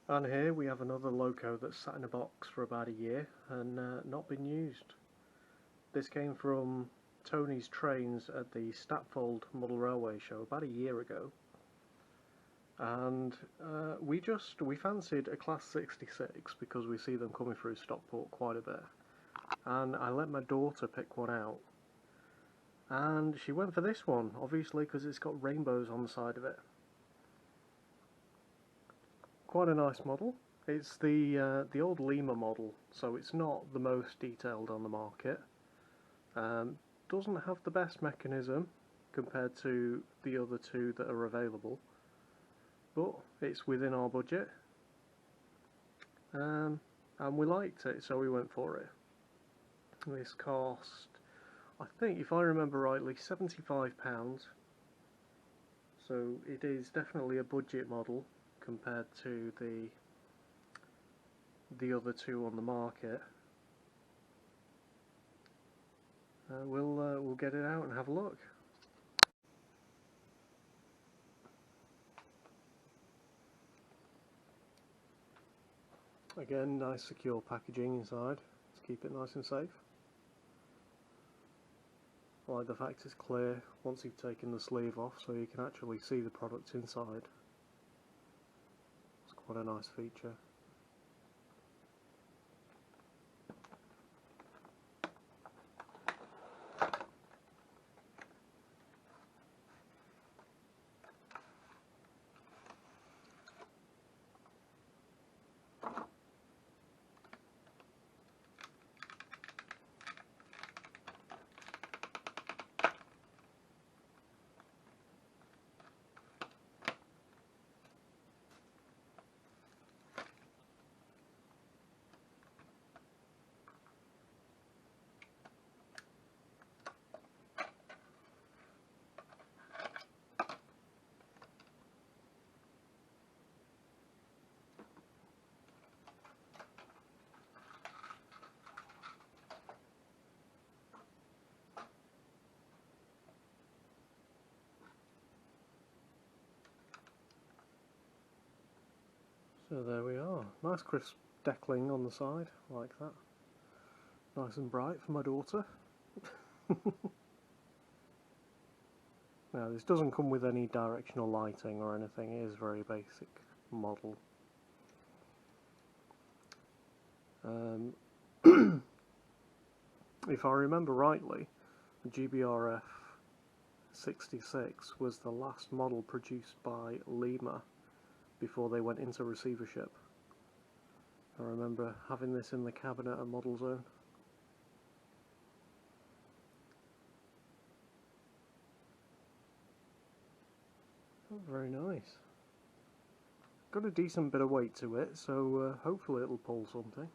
And here we have another loco that's sat in a box for about a year and not been used. This came from Tony's Trains at the Statfold Model Railway Show about a year ago, and we fancied a Class 66 because we see them coming through Stockport quite a bit, and I let my daughter pick one out, and she went for this one, obviously because it's got rainbows on the side of it. Quite a nice model. It's the old Lima model, so it's not the most detailed on the market. Doesn't have the best mechanism compared to the other two that are available, but it's within our budget, and we liked it, so we went for it. This cost, I think, if I remember rightly, £75, so it is definitely a budget model compared to the other two on the market. We'll get it out and have a look. Again, nice secure packaging inside to keep it nice and safe. I like the fact it's clear once you've taken the sleeve off, so you can actually see the product inside. It's quite a nice feature. So there we are. Nice crisp deckling on the side, like that. Nice and bright for my daughter. Now, this doesn't come with any directional lighting or anything, it is a very basic model. If I remember rightly, the GBRF 66 was the last model produced by Lima before they went into receivership. I remember having this in the cabinet at Model Zone. Oh, very nice. Got a decent bit of weight to it, so hopefully it'll pull something.